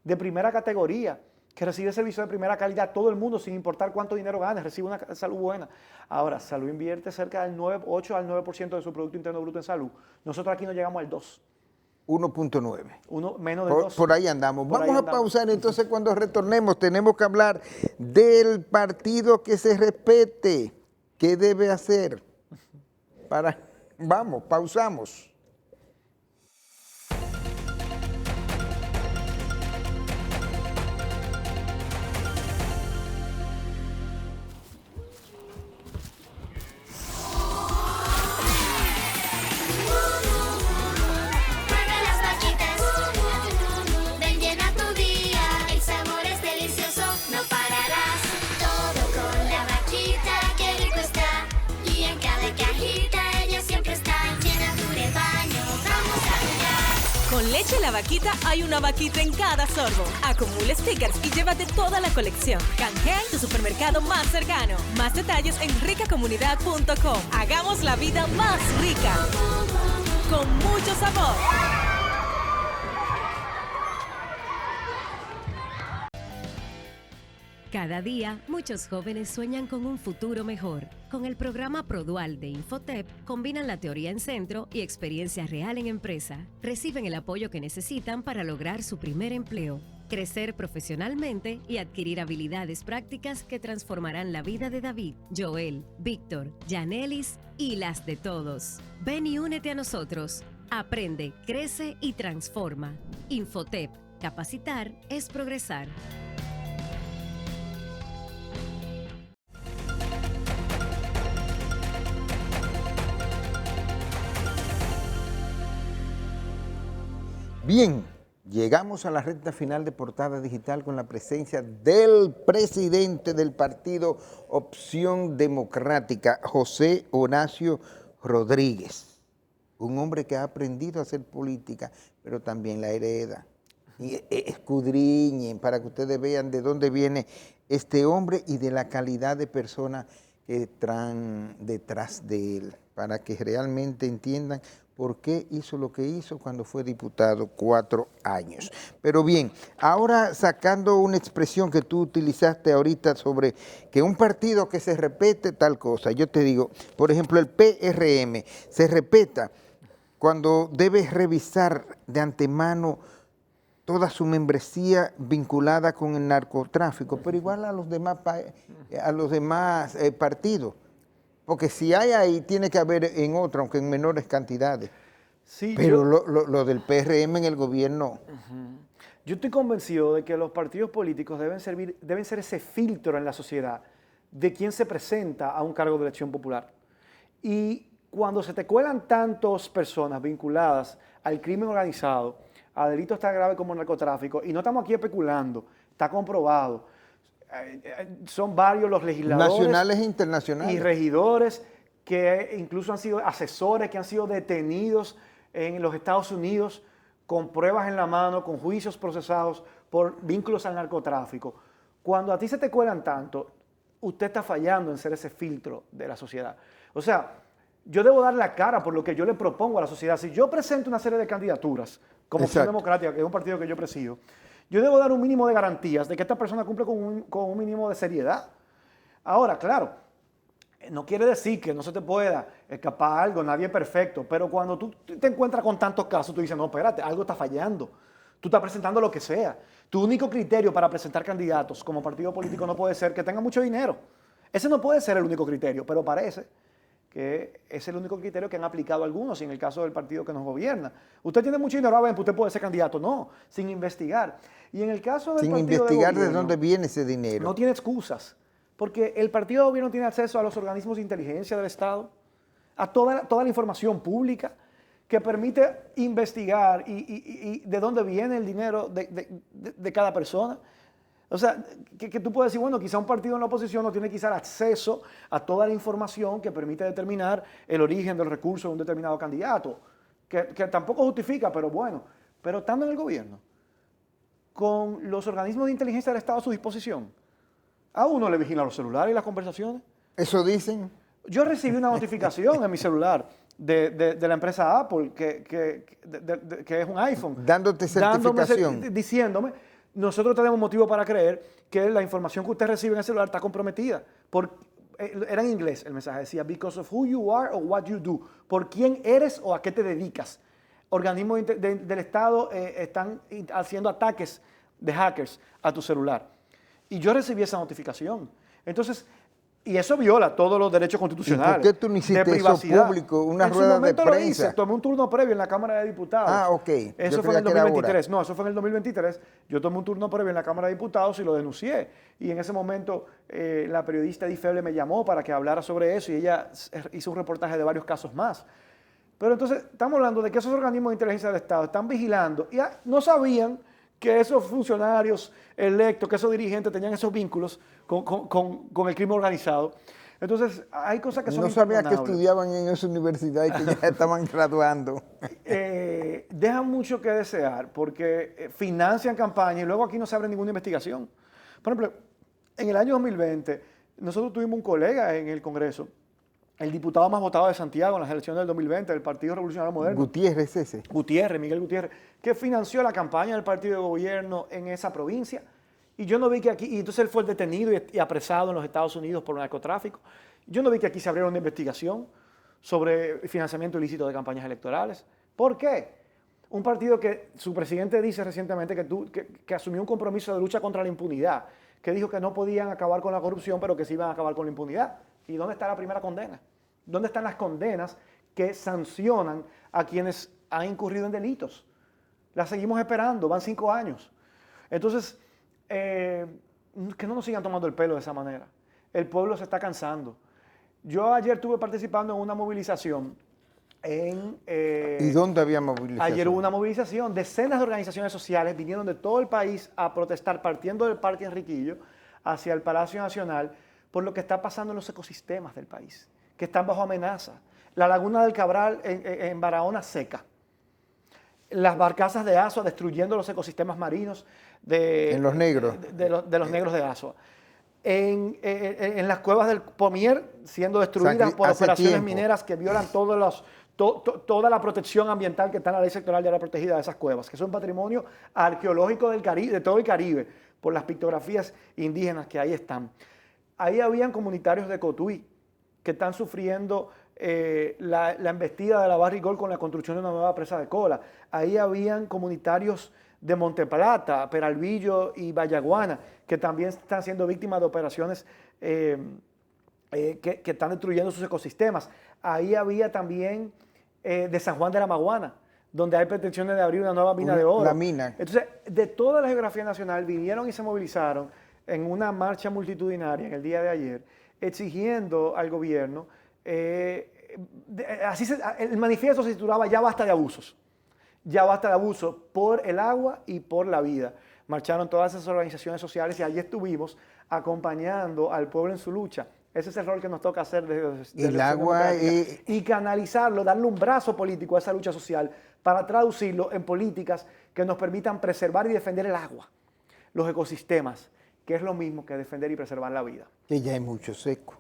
de primera categoría, que recibe servicios de primera calidad. Todo el mundo, sin importar cuánto dinero gane, recibe una salud buena. Ahora, salud invierte cerca del 8 al 9% de su Producto Interno Bruto en salud. Nosotros aquí no llegamos al 2%. 1.9. Menos de 2. Por ahí andamos. Vamos a pausar, entonces cuando retornemos tenemos que hablar del partido que se respete. ¿Qué debe hacer? Vamos, pausamos. Con Leche La Vaquita hay una vaquita en cada sorbo. Acumula stickers y llévate toda la colección. Canjea en tu supermercado más cercano. Más detalles en ricacomunidad.com. Hagamos la vida más rica. Con mucho sabor. Cada día, muchos jóvenes sueñan con un futuro mejor. Con el programa Produal de Infotep, combinan la teoría en centro y experiencia real en empresa. Reciben el apoyo que necesitan para lograr su primer empleo, crecer profesionalmente y adquirir habilidades prácticas que transformarán la vida de David, Joel, Víctor, Yanelis y las de todos. Ven y únete a nosotros. Aprende, crece y transforma. Infotep. Capacitar es progresar. Bien, llegamos a la recta final de Portada Digital con la presencia del presidente del partido Opción Democrática, José Horacio Rodríguez. Un hombre que ha aprendido a hacer política, pero también la hereda. Y escudriñen para que ustedes vean de dónde viene este hombre y de la calidad de persona que traen detrás de él, para que realmente entiendan por qué hizo lo que hizo cuando fue diputado 4 años. Pero bien, ahora sacando una expresión que tú utilizaste ahorita sobre que un partido que se repite tal cosa, yo te digo, por ejemplo, el PRM se respeta cuando debe revisar de antemano toda su membresía vinculada con el narcotráfico, pero igual a los demás, partidos. Porque si hay ahí, tiene que haber en otro, aunque en menores cantidades. Sí, pero lo del PRM en el gobierno. Yo estoy convencido de que los partidos políticos deben ser ese filtro en la sociedad de quién se presenta a un cargo de elección popular. Y cuando se te cuelan tantas personas vinculadas al crimen organizado, a delitos tan graves como el narcotráfico, y no estamos aquí especulando, está comprobado, son varios los legisladores nacionales e internacionales y regidores que incluso han sido asesores, que han sido detenidos en los Estados Unidos con pruebas en la mano, con juicios procesados por vínculos al narcotráfico. Cuando a ti se te cuelan tanto, usted está fallando en ser ese filtro de la sociedad. O sea, yo debo dar la cara por lo que yo le propongo a la sociedad. Si yo presento una serie de candidaturas, como Opción Democrática, que es un partido que yo presido, yo debo dar un mínimo de garantías de que esta persona cumple con un mínimo de seriedad. Ahora, claro, no quiere decir que no se te pueda escapar algo, nadie es perfecto, pero cuando tú te encuentras con tantos casos, tú dices, no, espérate, algo está fallando. Tú estás presentando lo que sea. Tu único criterio para presentar candidatos como partido político no puede ser que tengan mucho dinero. Ese no puede ser el único criterio, pero parece que es el único criterio que han aplicado algunos, y en el caso del partido que nos gobierna. Usted tiene mucho dinero, pues usted puede ser candidato. No, sin investigar. Y en el caso del sin partido investigar de gobierno, de dónde viene ese dinero. No tiene excusas, porque el partido de gobierno tiene acceso a los organismos de inteligencia del Estado, a toda la información pública que permite investigar y de dónde viene el dinero de cada persona. O sea, que tú puedes decir, bueno, quizá un partido en la oposición no tiene quizá el acceso a toda la información que permite determinar el origen del recurso de un determinado candidato, que tampoco justifica, pero bueno. Pero estando en el gobierno, con los organismos de inteligencia del Estado a su disposición, a uno le vigilan los celulares y las conversaciones. ¿Eso dicen? Yo recibí una notificación en mi celular de la empresa Apple, que es un iPhone. Dándote certificación. Diciéndome, nosotros tenemos motivo para creer que la información que usted recibe en el celular está comprometida. Era en inglés el mensaje, decía, because of who you are or what you do. Por quién eres o a qué te dedicas. Organismos del Estado están haciendo ataques de hackers a tu celular. Y yo recibí esa notificación. Entonces, y eso viola todos los derechos constitucionales. ¿Y por qué tú no hiciste eso público, una rueda de prensa? Lo hice, tomé un turno previo en la Cámara de Diputados. Ah, ok. Eso fue en el 2023. No, eso fue en el 2023. Yo tomé un turno previo en la Cámara de Diputados y lo denuncié. Y en ese momento la periodista Edith Feble me llamó para que hablara sobre eso y ella hizo un reportaje de varios casos más. Pero entonces estamos hablando de que esos organismos de inteligencia del Estado están vigilando y no sabían que esos funcionarios electos, que esos dirigentes tenían esos vínculos con el crimen organizado. Entonces, hay cosas que son no sabía que estudiaban en esa universidad y que ya estaban graduando. Dejan mucho que desear porque financian campañas y luego aquí no se abre ninguna investigación. Por ejemplo, en el año 2020, nosotros tuvimos un colega en el Congreso, el diputado más votado de Santiago en las elecciones del 2020, del Partido Revolucionario Moderno. Gutiérrez ese. Miguel Gutiérrez, que financió la campaña del partido de gobierno en esa provincia. Y yo no vi que aquí, y entonces él fue detenido y apresado en los Estados Unidos por narcotráfico. Yo no vi que aquí se abriera una investigación sobre financiamiento ilícito de campañas electorales. ¿Por qué? Un partido que su presidente dice recientemente que asumió un compromiso de lucha contra la impunidad, que dijo que no podían acabar con la corrupción, pero que sí iban a acabar con la impunidad. ¿Y dónde está la primera condena? ¿Dónde están las condenas que sancionan a quienes han incurrido en delitos? Las seguimos esperando, van 5 años. Entonces, que no nos sigan tomando el pelo de esa manera. El pueblo se está cansando. Yo ayer estuve participando en una movilización ¿Y dónde había movilización? Ayer hubo una movilización, decenas de organizaciones sociales vinieron de todo el país a protestar partiendo del Parque Enriquillo hacia el Palacio Nacional por lo que está pasando en los ecosistemas del país, que están bajo amenaza. La laguna del Cabral en Barahona seca. Las barcazas de Azua destruyendo los ecosistemas marinos en los negros. De los negros de Azua. En las cuevas del Pomier siendo destruidas por operaciones mineras que violan toda la protección ambiental que está en la ley sectorial de área protegida de esas cuevas, que son patrimonio arqueológico del Caribe, de todo el Caribe, por las pictografías indígenas que ahí están. Ahí habían comunitarios de Cotuí que están sufriendo la embestida de la Barrigol con la construcción de una nueva presa de Cola. Ahí habían comunitarios de Monteplata, Peralvillo y Vallaguana, que también están siendo víctimas de operaciones que están destruyendo sus ecosistemas. Ahí había también de San Juan de la Maguana, donde hay pretensiones de abrir una nueva mina de oro. La mina. Entonces, de toda la geografía nacional vinieron y se movilizaron en una marcha multitudinaria en el día de ayer, exigiendo al gobierno, el manifiesto se titulaba "Ya basta de abusos". Ya basta de abuso por el agua y por la vida. Marcharon todas esas organizaciones sociales y allí estuvimos acompañando al pueblo en su lucha. Ese es el rol que nos toca hacer desde el agua y canalizarlo, darle un brazo político a esa lucha social para traducirlo en políticas que nos permitan preservar y defender el agua, los ecosistemas, que es lo mismo que defender y preservar la vida. Que ya hay mucho seco.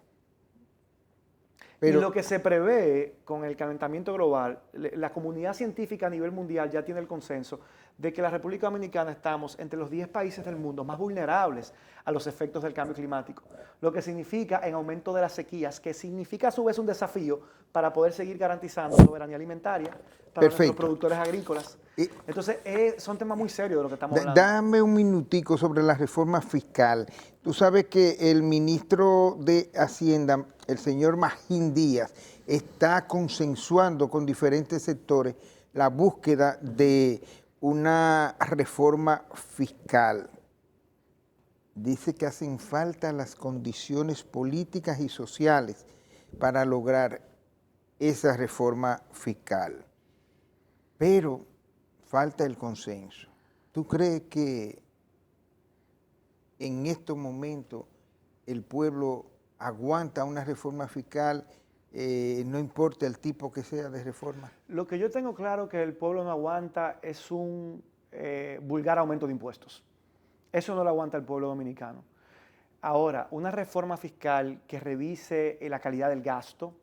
Pero y lo que se prevé con el calentamiento global, la comunidad científica a nivel mundial ya tiene el consenso de que la República Dominicana estamos entre los 10 países del mundo más vulnerables a los efectos del cambio climático, lo que significa en aumento de las sequías, que significa a su vez un desafío para poder seguir garantizando soberanía alimentaria para nuestros productores agrícolas. Entonces, son temas muy serios de lo que estamos hablando. Dame un minutico sobre la reforma fiscal. Tú sabes que el ministro de Hacienda, el señor Magín Díaz, está consensuando con diferentes sectores la búsqueda de una reforma fiscal. Dice que hacen falta las condiciones políticas y sociales para lograr esa reforma fiscal. Pero falta el consenso. ¿Tú crees que en estos momentos el pueblo aguanta una reforma fiscal, no importa el tipo que sea de reforma? Lo que yo tengo claro que el pueblo no aguanta es un vulgar aumento de impuestos. Eso no lo aguanta el pueblo dominicano. Ahora, una reforma fiscal que revise la calidad del gasto,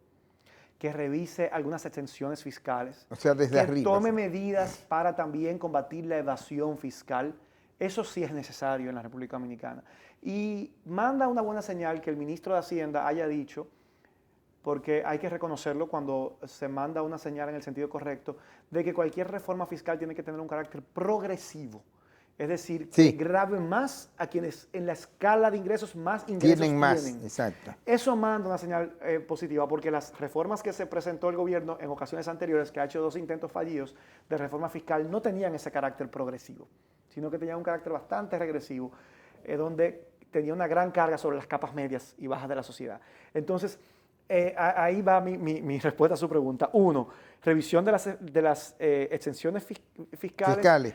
que revise algunas exenciones fiscales, o sea, desde arriba, que tome medidas para también combatir la evasión fiscal. Eso sí es necesario en la República Dominicana. Y manda una buena señal que el ministro de Hacienda haya dicho, porque hay que reconocerlo cuando se manda una señal en el sentido correcto, de que cualquier reforma fiscal tiene que tener un carácter progresivo. Es decir, que grave más a quienes en la escala de ingresos más ingresos tienen. Más, exacto. Eso manda una señal positiva, porque las reformas que se presentó el gobierno en ocasiones anteriores, que ha hecho 2 intentos fallidos de reforma fiscal, no tenían ese carácter progresivo, sino que tenían un carácter bastante regresivo, donde tenía una gran carga sobre las capas medias y bajas de la sociedad. Entonces, ahí va mi respuesta a su pregunta. 1, revisión de las exenciones fiscales.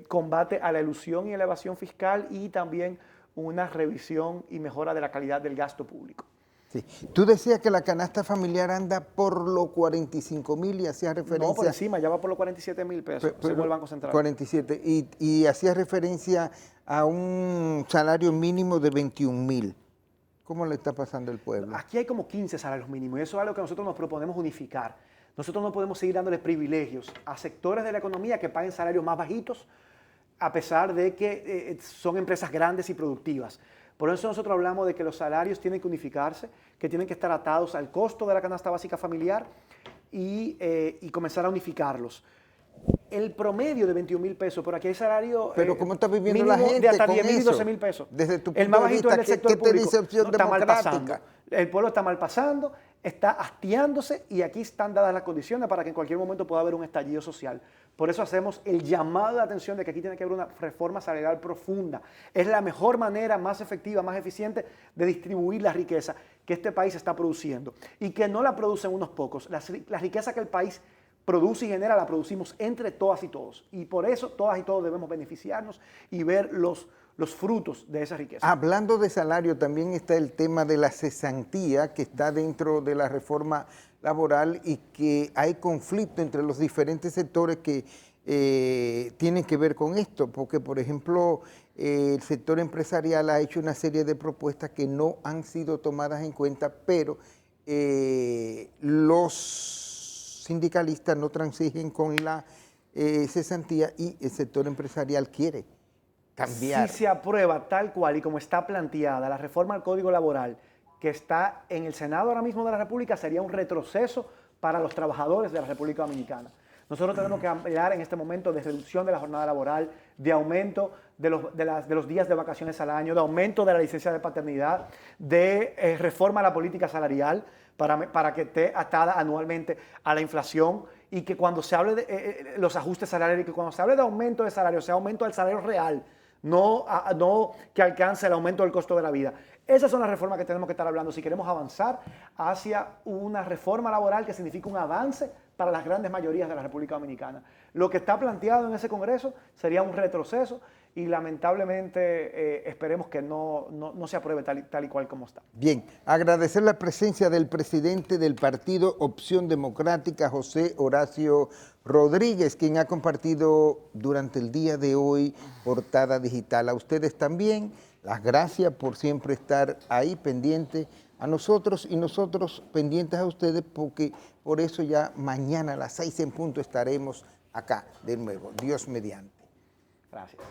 Combate a la elusión y a la evasión fiscal y también una revisión y mejora de la calidad del gasto público. Sí. Tú decías que la canasta familiar anda por los 45,000 y hacías referencia... No, por encima, ya va por los 47,000 pesos, según el Banco Central. 47, y hacías referencia a un salario mínimo de 21,000. ¿Cómo le está pasando al pueblo? Aquí hay como 15 salarios mínimos y eso es algo que nosotros nos proponemos unificar. Nosotros no podemos seguir dándole privilegios a sectores de la economía que paguen salarios más bajitos, a pesar de que son empresas grandes y productivas. Por eso nosotros hablamos de que los salarios tienen que unificarse, que tienen que estar atados al costo de la canasta básica familiar y comenzar a unificarlos. El promedio de 21,000 pesos, por aquí hay salario pero ¿cómo está viviendo la gente de hasta con 10,000 y eso? 12,000 pesos. Desde tu punto el más de bajito vista, es del sector público. ¿qué te dice opción está mal pasando. democrática? El pueblo está mal pasando, está hastiándose y aquí están dadas las condiciones para que en cualquier momento pueda haber un estallido social. Por eso hacemos el llamado de atención de que aquí tiene que haber una reforma salarial profunda. Es la mejor manera, más efectiva, más eficiente de distribuir la riqueza que este país está produciendo y que no la producen unos pocos. La riqueza que el país produce y genera la producimos entre todas y todos. Y por eso todas y todos debemos beneficiarnos y ver los frutos de esa riqueza. Hablando de salario, también está el tema de la cesantía que está dentro de la reforma laboral y que hay conflicto entre los diferentes sectores que tienen que ver con esto, porque por ejemplo el sector empresarial ha hecho una serie de propuestas que no han sido tomadas en cuenta, pero los sindicalistas no transigen con la cesantía y el sector empresarial quiere cambiar. Si se aprueba tal cual y como está planteada la reforma al Código Laboral que está en el Senado ahora mismo de la República, sería un retroceso para los trabajadores de la República Dominicana. Nosotros tenemos que hablar en este momento de reducción de la jornada laboral, de aumento de los días de vacaciones al año, de aumento de la licencia de paternidad, de reforma a la política salarial para que esté atada anualmente a la inflación y que cuando se hable de los ajustes salariales y que cuando se hable de aumento de salario, sea aumento del salario real, no que alcance el aumento del costo de la vida. Esas son las reformas que tenemos que estar hablando si queremos avanzar hacia una reforma laboral que signifique un avance para las grandes mayorías de la República Dominicana. Lo que está planteado en ese Congreso sería un retroceso y lamentablemente esperemos que no se apruebe tal y cual como está. Bien, agradecer la presencia del presidente del partido Opción Democrática, José Horacio Rodríguez, quien ha compartido durante el día de hoy Portada Digital. A ustedes también, las gracias por siempre estar ahí pendientes a nosotros y nosotros pendientes a ustedes, porque por eso ya mañana a las 6 en punto estaremos acá de nuevo. Dios mediante. Gracias.